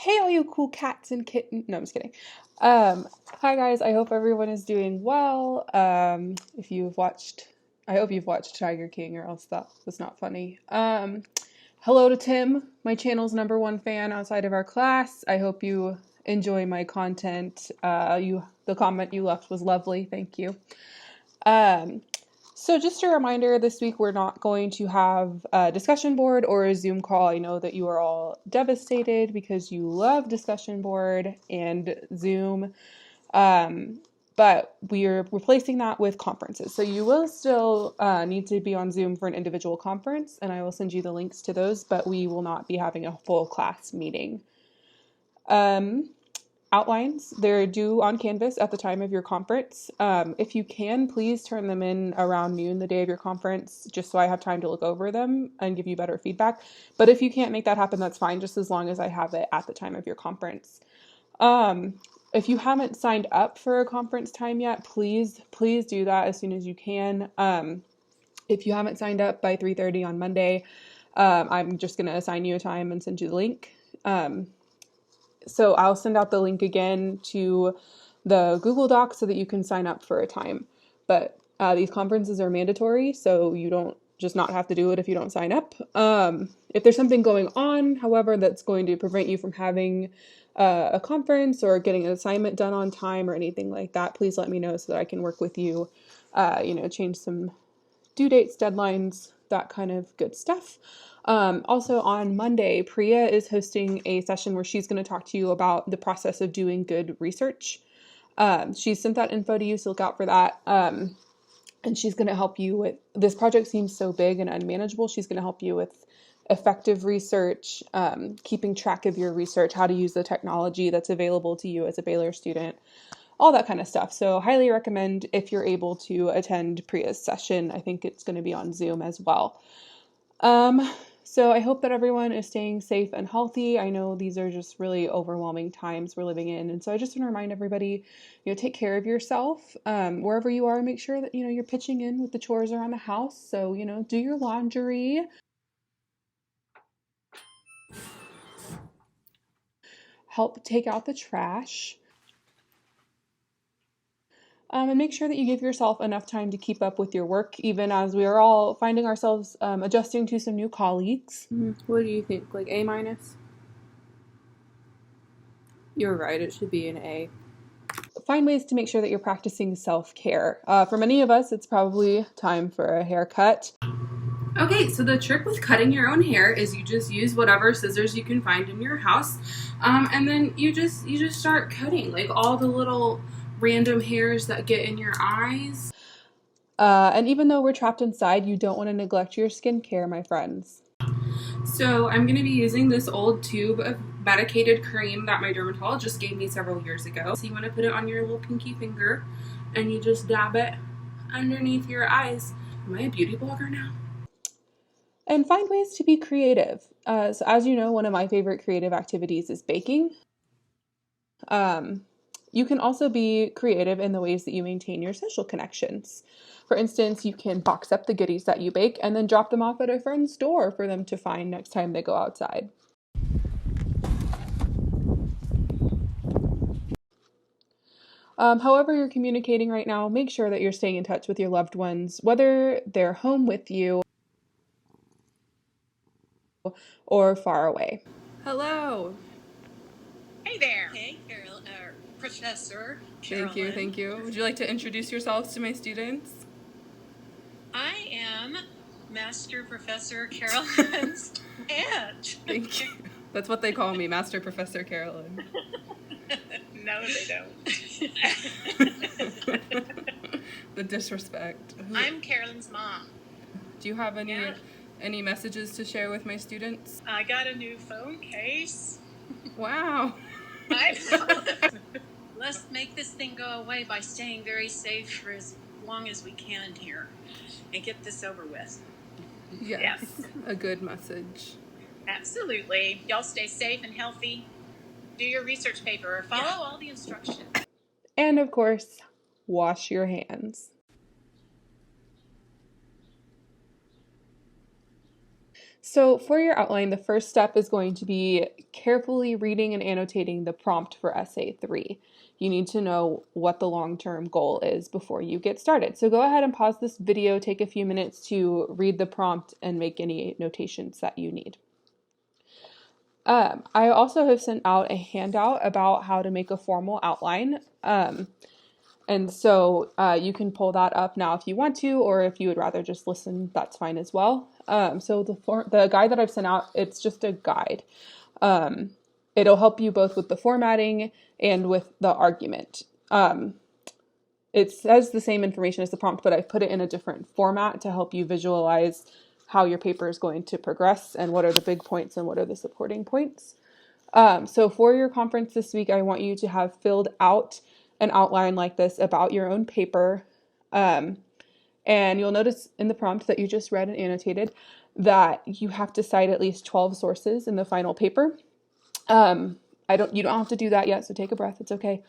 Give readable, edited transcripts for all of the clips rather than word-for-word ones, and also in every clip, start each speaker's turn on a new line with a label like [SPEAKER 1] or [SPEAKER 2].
[SPEAKER 1] Hey, all you cool cats and kittens. No, I'm just kidding. Hi guys. I hope everyone is doing well. If you've watched, I hope you've watched Tiger King, or else that was not funny. Hello to Tim, my channel's #1 fan outside of our class. I hope you enjoy my content. The comment you left was lovely. Thank you. Um, so just a reminder, this week we're not going to have a discussion board or a Zoom call. I know that you are all devastated because you love discussion board and Zoom, but we are replacing that with conferences. So you will still need to be on Zoom for an individual conference, and I will send you the links to those, but we will not be having a full class meeting. Outlines, they're due on Canvas at the time of your conference. If you can, please turn them in around noon the day of your conference, just so I have time to look over them and give you better feedback. But if you can't make that happen, that's fine, just as long as I have it at the time of your conference. If you haven't signed up for a conference time yet, please do that as soon as you can. If you haven't signed up by 3:30 on Monday, I'm just going to assign you a time and send you the link. So I'll send out the link again to the Google Doc so that you can sign up for a time. But these conferences are mandatory, so you don't just not have to do it if you don't sign up. If there's something going on, however, that's going to prevent you from having a conference or getting an assignment done on time or anything like that, please let me know so that I can work with you, change some due dates, deadlines, that kind of good stuff. Also on Monday, Priya is hosting a session where she's going to talk to you about the process of doing good research. She sent that info to you, so look out for that. And she's going to help you with, this project seems so big and unmanageable. She's going to help you with effective research, keeping track of your research, how to use the technology that's available to you as a Baylor student, all that kind of stuff. So highly recommend if you're able to attend Priya's session. I think it's going to be on Zoom as well. So I hope that everyone is staying safe and healthy. I know these are just really overwhelming times we're living in. And so I just want to remind everybody, take care of yourself. Wherever you are, make sure that, you're pitching in with the chores around the house. So, do your laundry. Help take out the trash. And make sure that you give yourself enough time to keep up with your work, even as we are all finding ourselves adjusting to some new colleagues. What do you think? Like A minus? You're right, it should be an A. Find ways to make sure that you're practicing self-care. For many of us, it's probably time for a haircut. Okay, so the trick with cutting your own hair is you just use whatever scissors you can find in your house, and then you just start cutting, like all the little random hairs that get in your eyes. And even though we're trapped inside, you don't want to neglect your skincare, my friends. So I'm going to be using this old tube of medicated cream that my dermatologist gave me several years ago. So you want to put it on your little pinky finger and you just dab it underneath your eyes. Am I a beauty blogger now? And find ways to be creative. So as you know, one of my favorite creative activities is baking. You can also be creative in the ways that you maintain your social connections. For instance, you can box up the goodies that you bake and then drop them off at a friend's door for them to find next time they go outside. However you're communicating right now, make sure that you're staying in touch with your loved ones, whether they're home with you or far away. Hello.
[SPEAKER 2] Hey there. Hey, Professor Carolyn.
[SPEAKER 1] Thank you. Would you like to introduce yourselves to my students?
[SPEAKER 2] I am Master Professor Carolyn's aunt.
[SPEAKER 1] Thank you. That's what they call me, Master Professor Carolyn.
[SPEAKER 2] No, they don't.
[SPEAKER 1] The disrespect.
[SPEAKER 2] I'm Carolyn's mom.
[SPEAKER 1] Do you have any messages to share with my students?
[SPEAKER 2] I got a new phone case.
[SPEAKER 1] Wow.
[SPEAKER 2] I know. Let's make this thing go away by staying very safe for as long as we can here and get this over with.
[SPEAKER 1] Yes. A good message.
[SPEAKER 2] Absolutely. Y'all stay safe and healthy. Do your research paper. Follow all the instructions. And of course, wash your hands.
[SPEAKER 1] So for your outline, the first step is going to be carefully reading and annotating the prompt for essay 3. You need to know what the long-term goal is before you get started. So go ahead and pause this video, take a few minutes to read the prompt and make any notations that you need. I also have sent out a handout about how to make a formal outline. And so you can pull that up now if you want to, or if you would rather just listen, that's fine as well. So the guide that I've sent out, it's just a guide. It'll help you both with the formatting and with the argument. It says the same information as the prompt, but I've put it in a different format to help you visualize how your paper is going to progress and what are the big points and what are the supporting points. So for your conference this week, I want you to have filled out an outline like this about your own paper. And you'll notice in the prompt that you just read and annotated that you have to cite at least 12 sources in the final paper. You don't have to do that yet, so take a breath. It's okay.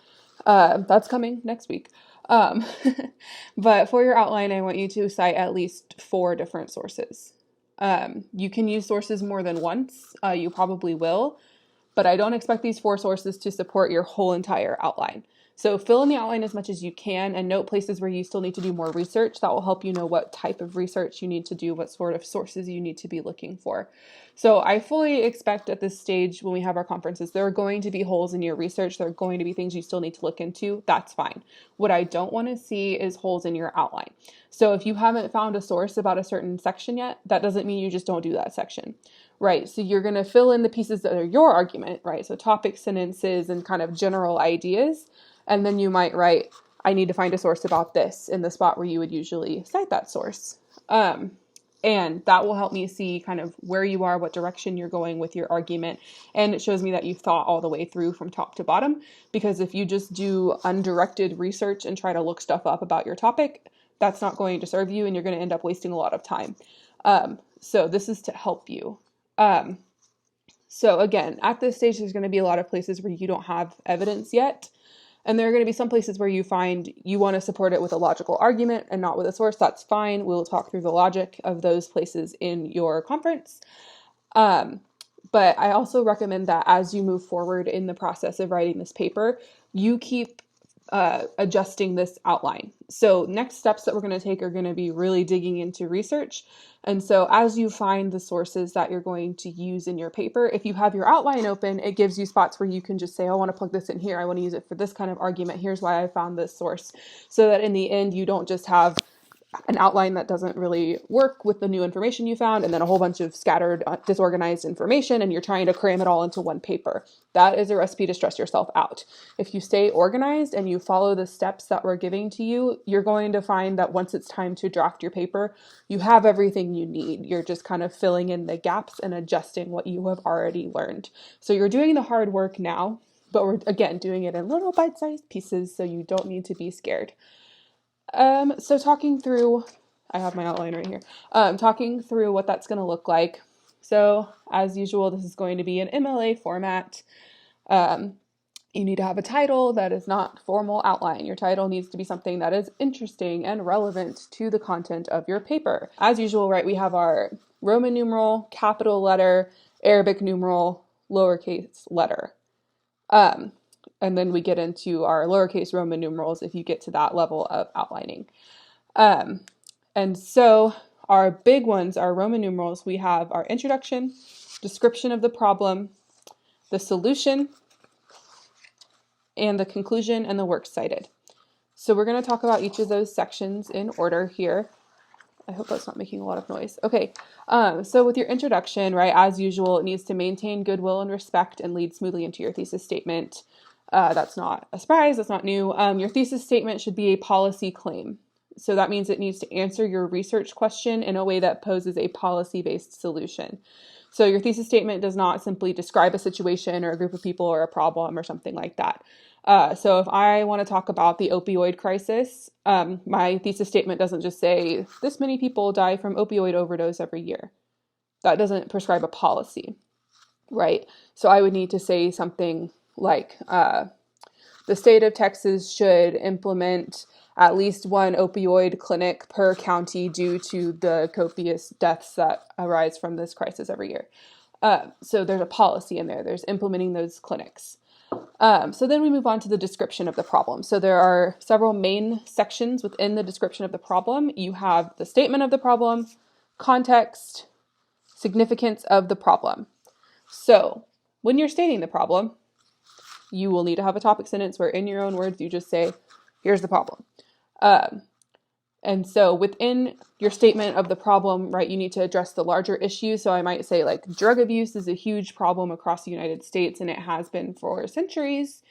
[SPEAKER 1] That's coming next week. But for your outline, I want you to cite at least 4 different sources. You can use sources more than once. You probably will, but I don't expect these 4 sources to support your whole entire outline. So fill in the outline as much as you can and note places where you still need to do more research. That will help you know what type of research you need to do, what sort of sources you need to be looking for. So I fully expect at this stage when we have our conferences, there are going to be holes in your research. There are going to be things you still need to look into. That's fine. What I don't want to see is holes in your outline. So if you haven't found a source about a certain section yet, that doesn't mean you just don't do that section. Right, so you're going to fill in the pieces that are your argument, right? So topic sentences and kind of general ideas. And then you might write, I need to find a source about this in the spot where you would usually cite that source. And that will help me see kind of where you are, what direction you're going with your argument. And it shows me that you've thought all the way through from top to bottom. Because if you just do undirected research and try to look stuff up about your topic, that's not going to serve you and you're going to end up wasting a lot of time. So this is to help you. So again, at this stage, there's going to be a lot of places where you don't have evidence yet. And there are going to be some places where you find you want to support it with a logical argument and not with a source. That's fine. We'll talk through the logic of those places in your conference. But I also recommend that as you move forward in the process of writing this paper, you keep adjusting this outline. So next steps that we're going to take are going to be really digging into research. And so as you find the sources that you're going to use in your paper, if you have your outline open, it gives you spots where you can just say, I want to plug this in here. I want to use it for this kind of argument. Here's why I found this source. So that in the end, you don't just have an outline that doesn't really work with the new information you found, and then a whole bunch of scattered, disorganized information, and you're trying to cram it all into one paper. That is a recipe to stress yourself out. If you stay organized and you follow the steps that we're giving to you, you're going to find that once it's time to draft your paper, you have everything you need. You're just kind of filling in the gaps and adjusting what you have already learned. So you're doing the hard work now, but we're, again, doing it in little bite-sized pieces, so you don't need to be scared. So talking through, I have my outline right here, talking through what that's going to look like. So as usual, this is going to be an MLA format. You need to have a title that is not formal outline. Your title needs to be something that is interesting and relevant to the content of your paper. As usual, right, we have our Roman numeral, capital letter, Arabic numeral, lowercase letter. And then we get into our lowercase Roman numerals if you get to that level of outlining. And so our big ones are Roman numerals. We have our introduction, description of the problem, the solution, and the conclusion and the works cited. So we're going to talk about each of those sections in order here. I hope that's not making a lot of noise. Okay, so with your introduction, right, as usual, it needs to maintain goodwill and respect and lead smoothly into your thesis statement. That's not a surprise, that's not new. Your thesis statement should be a policy claim. So that means it needs to answer your research question in a way that poses a policy-based solution. So your thesis statement does not simply describe a situation or a group of people or a problem or something like that. So if I want to talk about the opioid crisis, my thesis statement doesn't just say, this many people die from opioid overdose every year. That doesn't prescribe a policy, right? So I would need to say something like, the state of Texas should implement at least one opioid clinic per county due to the copious deaths that arise from this crisis every year. So there's a policy in there. There's implementing those clinics. So then we move on to the description of the problem. So there are several main sections within the description of the problem. You have the statement of the problem, context, significance of the problem. So when you're stating the problem, you will need to have a topic sentence where in your own words you just say, here's the problem. And so within your statement of the problem, right, you need to address the larger issue. So I might say like drug abuse is a huge problem across the United States and it has been for centuries.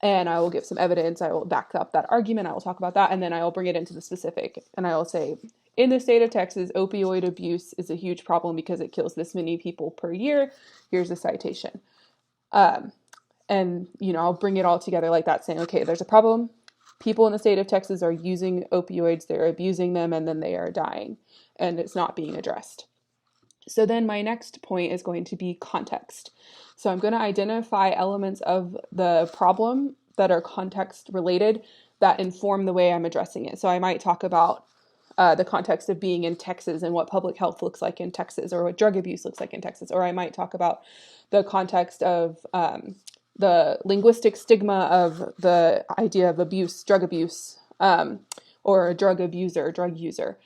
[SPEAKER 1] And I will give some evidence. I will back up that argument. I will talk about that. And then I will bring it into the specific. And I will say, in the state of Texas, opioid abuse is a huge problem because it kills this many people per year. Here's a citation. And, I'll bring it all together like that, saying, okay, there's a problem. People in the state of Texas are using opioids, they're abusing them, and then they are dying, and it's not being addressed. So then my next point is going to be context. So I'm going to identify elements of the problem that are context related that inform the way I'm addressing it. So I might talk about the context of being in Texas and what public health looks like in Texas, or what drug abuse looks like in Texas. Or I might talk about the context of the linguistic stigma of the idea of abuse, drug abuse, or a drug abuser, drug user.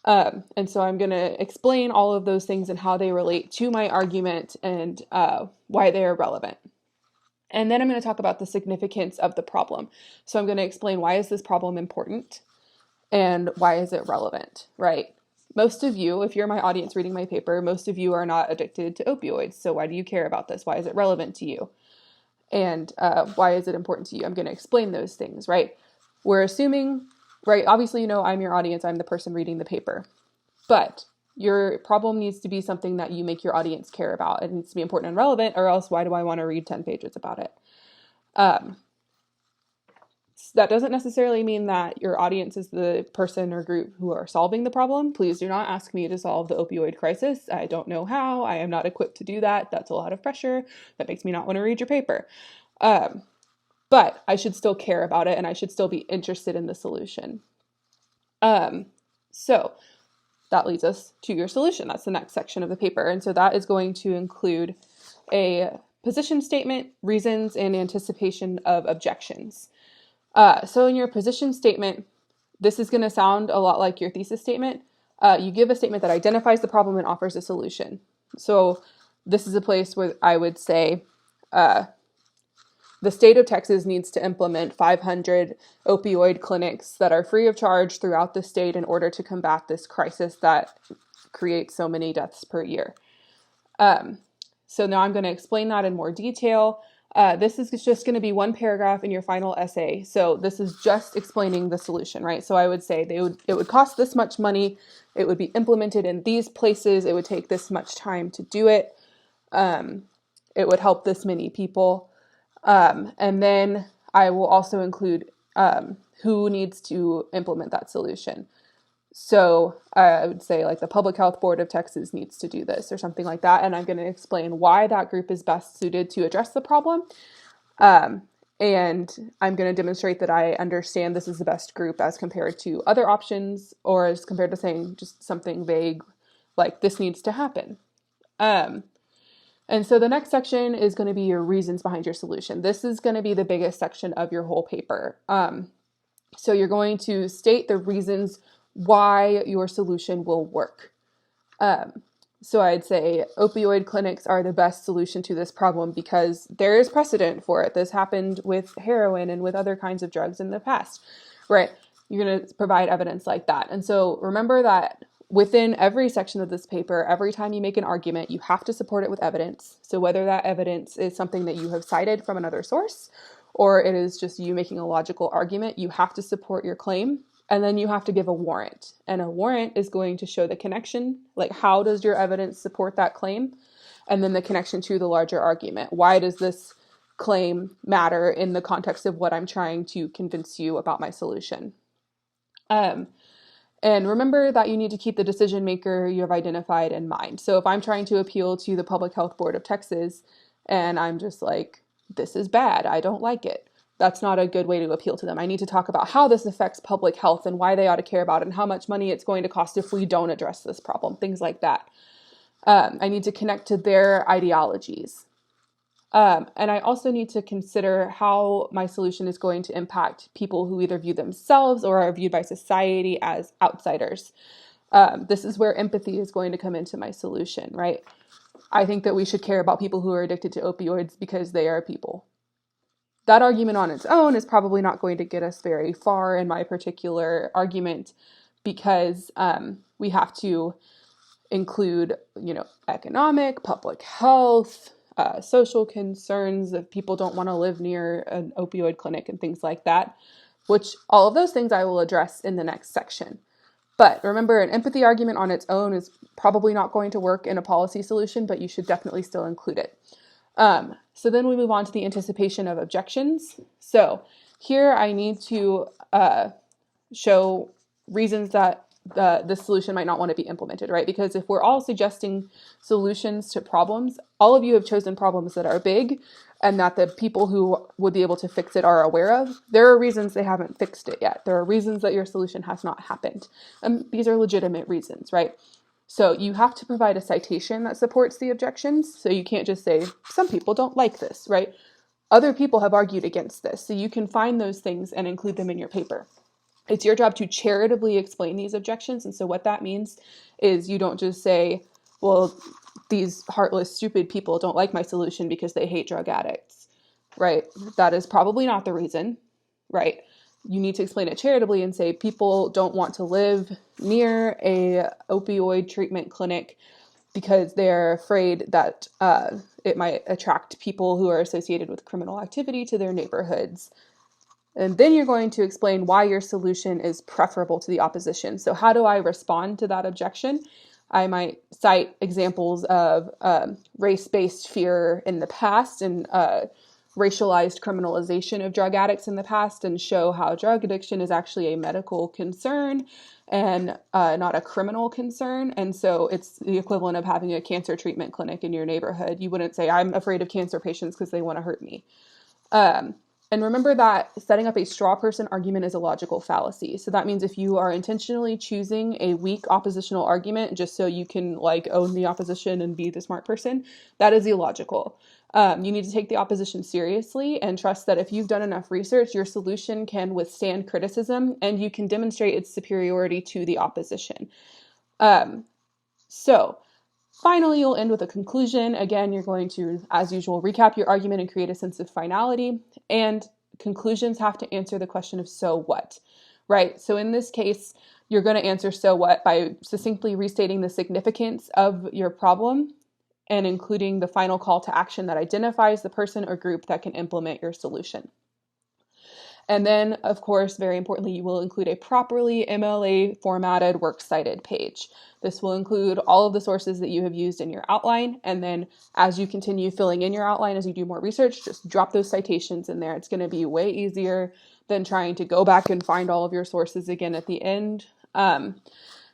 [SPEAKER 1] And so I'm going to explain all of those things and how they relate to my argument and why they are relevant. And then I'm going to talk about the significance of the problem. So I'm going to explain why is this problem important and why is it relevant, right? Most of you, if you're my audience reading my paper, most of you are not addicted to opioids. So why do you care about this? Why is it relevant to you? And why is it important to you? I'm going to explain those things, right? We're assuming, right? Obviously, I'm your audience. I'm the person reading the paper. But your problem needs to be something that you make your audience care about. It needs to be important and relevant, or else why do I want to read 10 pages about it? That doesn't necessarily mean that your audience is the person or group who are solving the problem. Please do not ask me to solve the opioid crisis. I don't know how. I am not equipped to do that. That's a lot of pressure. That makes me not want to read your paper. But I should still care about it and I should still be interested in the solution. So that leads us to your solution. That's the next section of the paper. And so that is going to include a position statement, reasons, and anticipation of objections. So in your position statement, this is going to sound a lot like your thesis statement. You give a statement that identifies the problem and offers a solution. So this is a place where I would say the state of Texas needs to implement 500 opioid clinics that are free of charge throughout the state in order to combat this crisis that creates so many deaths per year. So now I'm going to explain that in more detail. This is just going to be one paragraph in your final essay. So this is just explaining the solution, right? So I would say it would cost this much money. It would be implemented in these places. It would take this much time to do it. It would help this many people. And then I will also include who needs to implement that solution. So I would say like the Public Health Board of Texas needs to do this or something like that. And I'm going to explain why that group is best suited to address the problem. And I'm going to demonstrate that I understand this is the best group as compared to other options, or as compared to saying just something vague like this needs to happen. And so the next section is going to be your reasons behind your solution. This is going to be the biggest section of your whole paper. So you're going to state the reasons why your solution will work. So I'd say opioid clinics are the best solution to this problem because there is precedent for it. This happened with heroin and with other kinds of drugs in the past, right? You're going to provide evidence like that. And so remember that within every section of this paper, every time you make an argument, you have to support it with evidence. So whether that evidence is something that you have cited from another source, or it is just you making a logical argument, you have to support your claim. And then you have to give a warrant. And a warrant is going to show the connection, like how does your evidence support that claim? And then the connection to the larger argument. Why does this claim matter in the context of what I'm trying to convince you about my solution? And remember that you need to keep the decision maker you have identified in mind. So if I'm trying to appeal to the Public Health Board of Texas and I'm just like, this is bad, I don't like it, That's not a good way to appeal to them. I need to talk about how this affects public health and why they ought to care about it and how much money it's going to cost if we don't address this problem, things like that. I need to connect to their ideologies. And I also need to consider how my solution is going to impact people who either view themselves or are viewed by society as outsiders. This is where empathy is going to come into my solution, right? I think that we should care about people who are addicted to opioids because they are people. That argument on its own is probably not going to get us very far in my particular argument, because we have to include, economic, public health, social concerns, if people don't want to live near an opioid clinic and things like that, which all of those things I will address in the next section. But remember, an empathy argument on its own is probably not going to work in a policy solution, but you should definitely still include it. So then we move on to the anticipation of objections. So here I need to show reasons that the solution might not want to be implemented, right? Because if we're all suggesting solutions to problems, all of you have chosen problems that are big and that the people who would be able to fix it are aware of. There are reasons they haven't fixed it yet. There are reasons that your solution has not happened. And these are legitimate reasons, right? So you have to provide a citation that supports the objections. So you can't just say, some people don't like this, right? Other people have argued against this. So you can find those things and include them in your paper. It's your job to charitably explain these objections. And so what that means is you don't just say, well, these heartless, stupid people don't like my solution because they hate drug addicts, right? That is probably not the reason, right? You need to explain it charitably and say people don't want to live near a opioid treatment clinic because they're afraid that it might attract people who are associated with criminal activity to their neighborhoods. And then you're going to explain why your solution is preferable to the opposition. So how do I respond to that objection? I might cite examples of race-based fear in the past and racialized criminalization of drug addicts in the past, and show how drug addiction is actually a medical concern and not a criminal concern. And so it's the equivalent of having a cancer treatment clinic in your neighborhood. You wouldn't say, I'm afraid of cancer patients because they want to hurt me. And remember that setting up a straw person argument is a logical fallacy. So that means if you are intentionally choosing a weak oppositional argument just so you can own the opposition and be the smart person, that is illogical. You need to take the opposition seriously and trust that if you've done enough research, your solution can withstand criticism and you can demonstrate its superiority to the opposition. So finally, you'll end with a conclusion. Again, you're going to, as usual, recap your argument and create a sense of finality. And conclusions have to answer the question of so what, right? So in this case, you're going to answer so what by succinctly restating the significance of your problem and including the final call to action that identifies the person or group that can implement your solution. And then, of course, very importantly, you will include a properly MLA formatted works cited page. This will include all of the sources that you have used in your outline. And then as you continue filling in your outline, as you do more research, just drop those citations in there. It's going to be way easier than trying to go back and find all of your sources again at the end.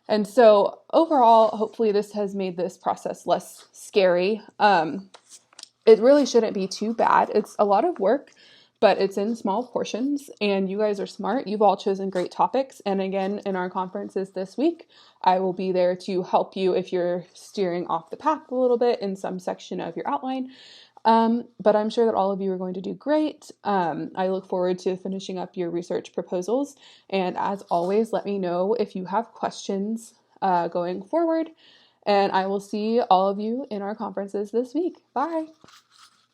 [SPEAKER 1] And so overall, hopefully this has made this process less scary. It really shouldn't be too bad. It's a lot of work, but it's in small portions, and you guys are smart. You've all chosen great topics. And again, in our conferences this week, I will be there to help you if you're steering off the path a little bit in some section of your outline. But I'm sure that all of you are going to do great. I look forward to finishing up your research proposals. And as always, let me know if you have questions going forward. And I will see all of you in our conferences this week. Bye.